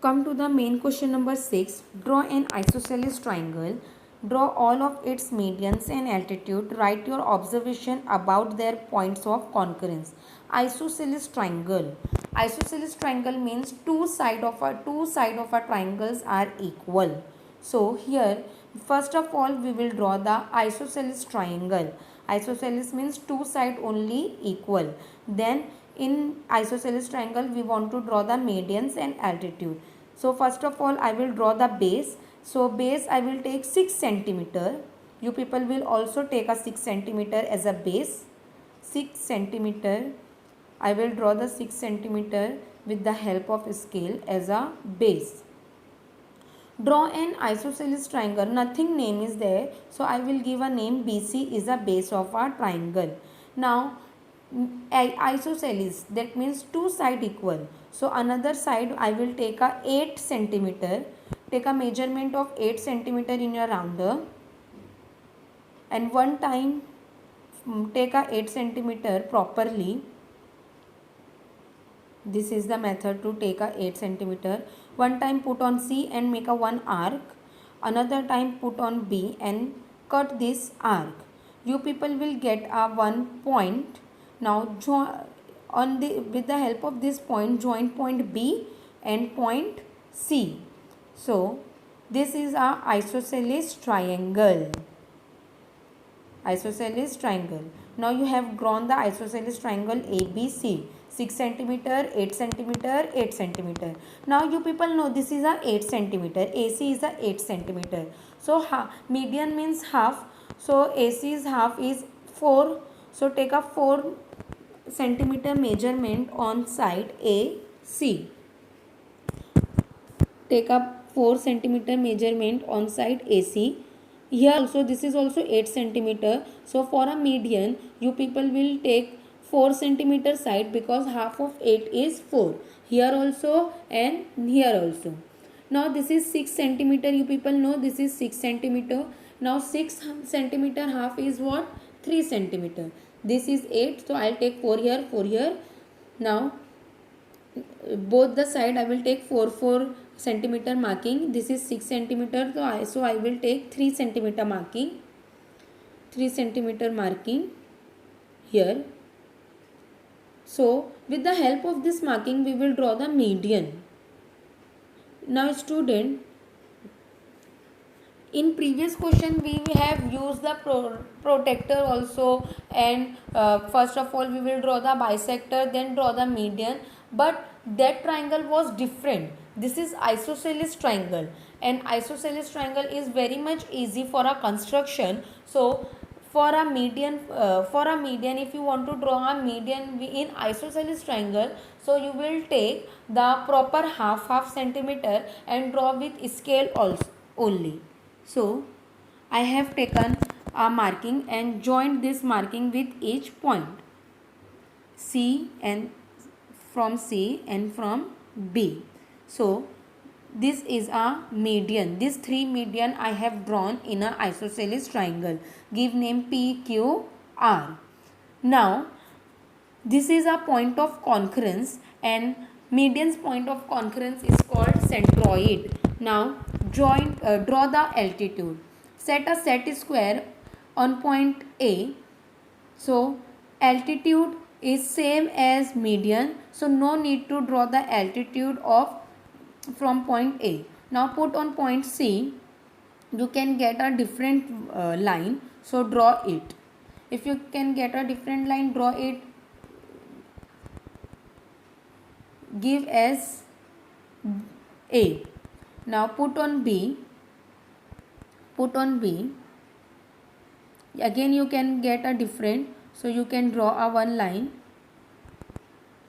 Come to the main question number 6. Draw an isosceles triangle. Draw all of its medians and altitude. Write your observation about their points of concurrence. Isosceles triangle. Isosceles triangle means two side of a triangles are equal. So here first of all we will draw the isosceles triangle. Isosceles means two side only equal. Then in isosceles triangle we want to draw the medians and altitude. So first of all I will draw the base. So base I will take 6 centimeter. You people will also take a 6 centimeter as a base. 6 centimeter. I will draw the 6 centimeter with the help of scale as a base. Draw an isosceles triangle. Nothing name is there. So I will give a name. BC is a base of a triangle. Now isosceles, that means two side equal. So another side I will take a 8 centimeter. Take a measurement of 8 centimeter in your rounder. And one time take a 8 centimeter properly. This is the method to take a 8 centimeter. One time put on C and make a one arc. Another time put on B and cut this arc. You people will get a one point. Now with the help of this point, join point B and point C. So this is a isosceles triangle. Isosceles triangle. Now you have drawn the isosceles triangle ABC. 6 centimeter, 8 centimeter, 8 centimeter. Now you people know this is a 8 centimeter. AC is a 8 centimeter. So median means half. So AC is half is 4. So take a 4 centimeter measurement on side AC. Take up 4 centimeter measurement on side AC. Here also this is also 8 centimeter. So for a median you people will take 4 centimeter side because half of 8 is 4. Here also and here also. Now this is 6 centimeter. You people know this is 6 centimeter. Now 6 centimeter half is what? 3 centimeter. This is 8. So I will take 4 here, 4 here. Now both the side I will take 4 centimeter marking. This is 6 centimeter. So I will take 3 centimeter marking. 3 centimeter marking here. So with the help of this marking we will draw the median. Now student, in previous question we have used the protector also, and first of all we will draw the bisector, then draw the median, but that triangle was different. This is isosceles triangle, and isosceles triangle is very much easy for a construction. So for a median if you want to draw a median in isosceles triangle, so you will take the proper half centimeter and draw with scale also only. So I have taken a marking and joined this marking with each point C and from C and from B. So this is a median. These three median I have drawn in a isosceles triangle. Give name P, Q, R. Now this is a point of concurrence, and median's point of concurrence is called centroid. Now draw the altitude. Set a set square on point A. So altitude is same as median. So no need to draw the altitude of from point A. Now put on point C. You can get a different line. So draw it. If you can get a different line, draw it. Give as A. Now put on B. Put on B. Again you can get a different. So you can draw a one line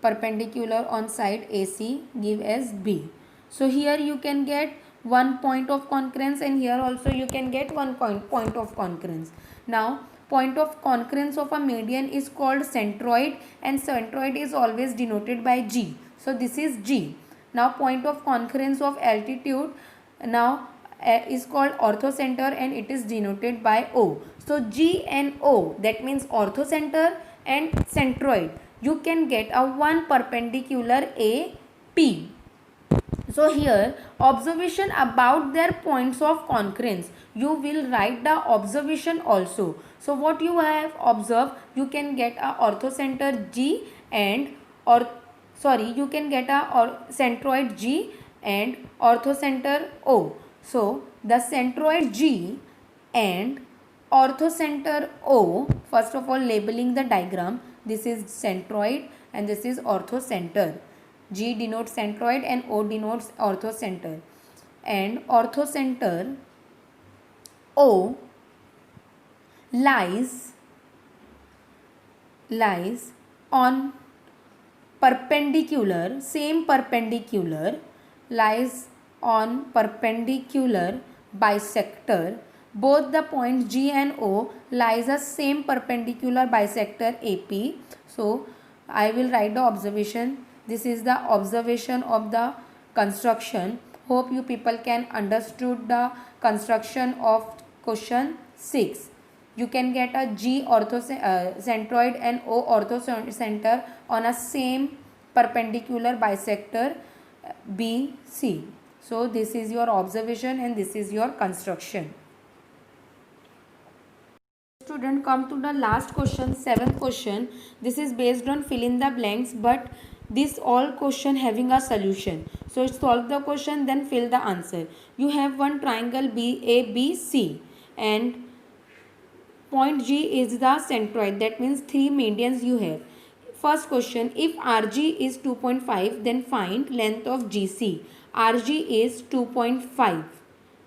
perpendicular on side AC. Give as B. So here you can get one point of concurrence, and here also you can get one point of concurrence. Now point of concurrence of a median is called centroid, and centroid is always denoted by G. So this is G. Now point of concurrence of altitude now is called orthocenter, and it is denoted by O. So G and O, that means orthocenter and centroid. You can get a one perpendicular AP. So here observation about their points of concurrence, you will write the observation also. So what you have observed, you can get a orthocenter G and or sorry you can get a centroid G and orthocenter O. So the centroid G and orthocenter O, first of all labeling the diagram, this is centroid and this is orthocenter. G denotes centroid and O denotes orthocenter, and orthocenter O lies on perpendicular, same perpendicular, lies on perpendicular bisector. Both the points G and O lies a same perpendicular bisector AP. So I will write the observation. This is the observation of the construction. Hope you people can understood the construction of question 6. You can get a G centroid and O orthocenter on a same perpendicular bisector BC. So this is your observation and this is your construction. Student, come to the last question, 7th question. This is based on fill in the blanks, but this all question having a solution. So solve the question, then fill the answer. You have one triangle BABC and point G is the centroid. That means 3 medians you have. First question, if RG is 2.5, then find length of GC. RG is 2.5.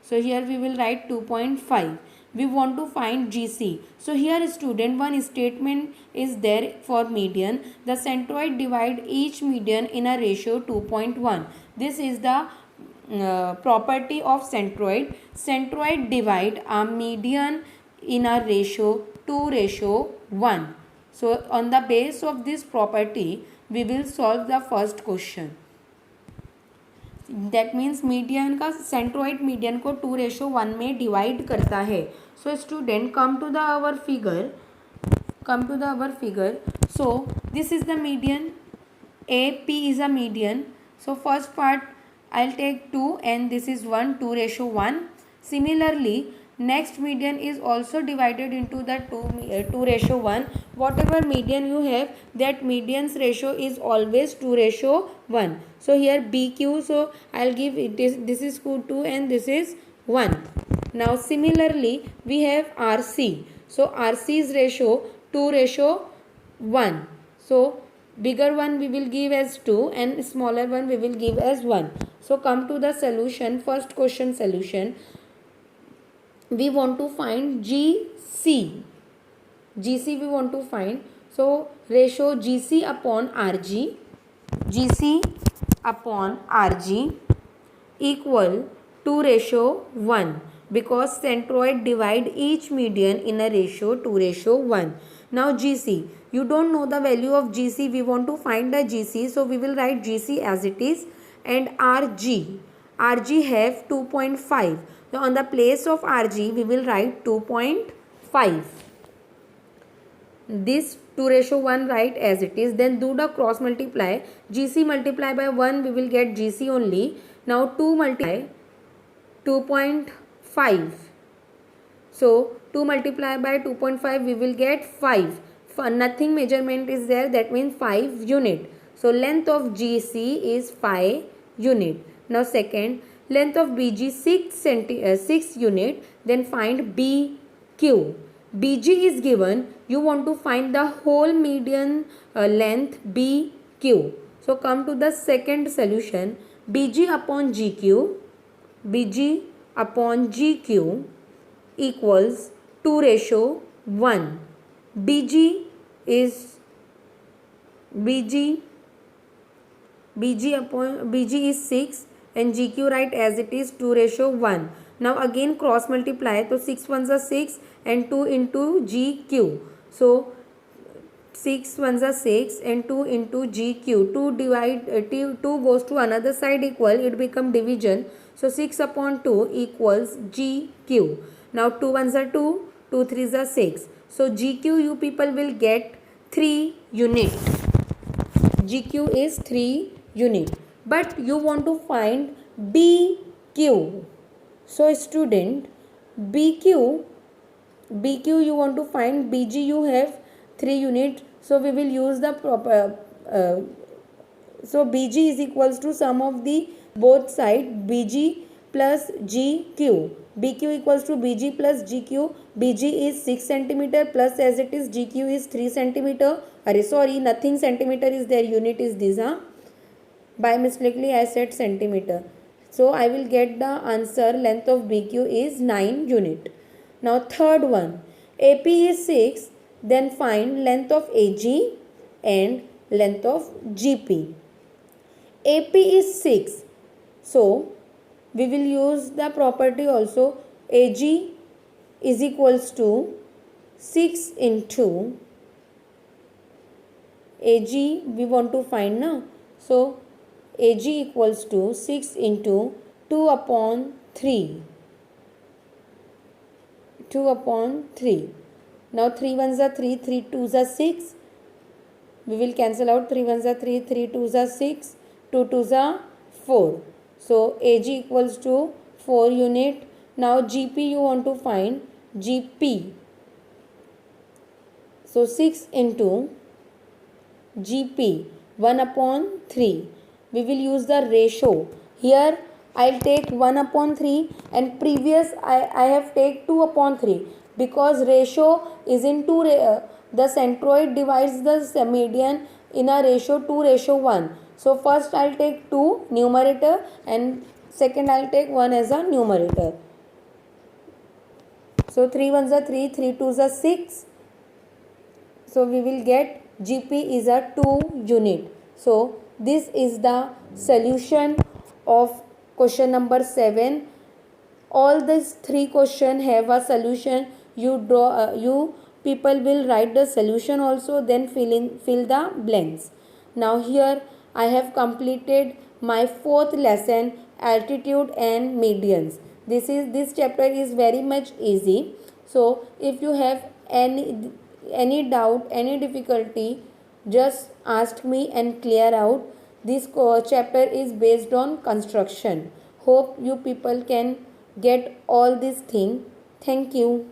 So here we will write 2.5. We want to find GC. So here student, one statement is there for median. The centroid divide each median in a ratio 2.1. This is the property of centroid. Centroid divide a median in a ratio 2:1. So on the base of this property, we will solve the first question. That means median का centroid median को 2:1 में divide करता है. So student, come to the our figure. So this is the median. AP is a median. So first part I'll take 2 and this is 1, 2:1. Similarly, next median is also divided into the 2:1. Whatever median you have, that median's ratio is always 2:1. So here BQ, so I'll give it this is 2 and this is 1. Now similarly we have RC. So RC's ratio 2:1. So bigger one we will give as 2 and smaller one we will give as 1. So come to the solution. First question solution. We want to find GC. GC we want to find. So ratio GC upon RG. GC upon RG equal 2:1 because centroid divide each median in a ratio 2:1. Now GC. You don't know the value of GC. We want to find the GC. So we will write GC as it is and RG. RG have 2.5. So on the place of RG, we will write 2.5. This 2:1 write as it is. Then do the cross multiply. GC multiply by 1, we will get GC only. Now 2 multiply 2.5. So 2 multiply by 2.5, we will get 5. Nothing measurement is there. That means 5 unit. So length of GC is 5 unit. Now second, length of BG 6 unit. Then find BQ. BG is given. You want to find the whole median length BQ. So come to the second solution. BG upon GQ. BG upon GQ equals 2:1. BG is is 6 and GQ write as it is 2:1. Now again cross multiply. So 6 ones are 6 and 2 into GQ. So 6 ones are 6 and 2 into GQ. 2 goes to another side equal. It become division. So 6 upon 2 equals GQ. Now 2 ones are 2. 2 threes are 6. So GQ you people will get 3 unit. GQ is 3 unit. but you want to find BQ. So student, BQ you want to find. BG you have 3 unit, so we will use the proper so BG is equals to sum of the both side, BG plus GQ. BQ equals to BG plus GQ. BG is 6 centimeter plus as it is GQ is 3 centimeter. Sorry, nothing centimeter is there, unit is this. By mistakenly I said centimeter. So I will get the answer, length of BQ is 9 unit. Now third one, AP is 6, then find length of AG and length of GP. AP is 6, so we will use the property also. AG is equals to 6 into AG we want to find now. So AG equals to 6 into 2 upon 3. 2 upon 3. Now 3 ones are 3, 3 twos are 6. We will cancel out 3 ones are 3, 3 twos are 6, 2 twos are 4. So AG equals to 4 unit. Now GP you want to find. GP. So 6 into GP 1 upon 3. We will use the ratio. Here I'll take 1 upon 3 and previous I have take 2 upon 3 because ratio is in 2. The centroid divides the median in a ratio 2:1. So first I'll take 2 numerator and second I'll take 1 as a numerator. So 3 ones are 3, 3 twos are 6. So we will get GP is a 2 unit. So this is the solution of question number 7. All these 3 questions have a solution. You people will write the solution also, then fill the blanks. Now here I have completed my 4th lesson, altitude and medians. This chapter is very much easy. So if you have any doubt, any difficulty, just ask me and clear out. This chapter is based on construction. Hope you people can get all these things. Thank you.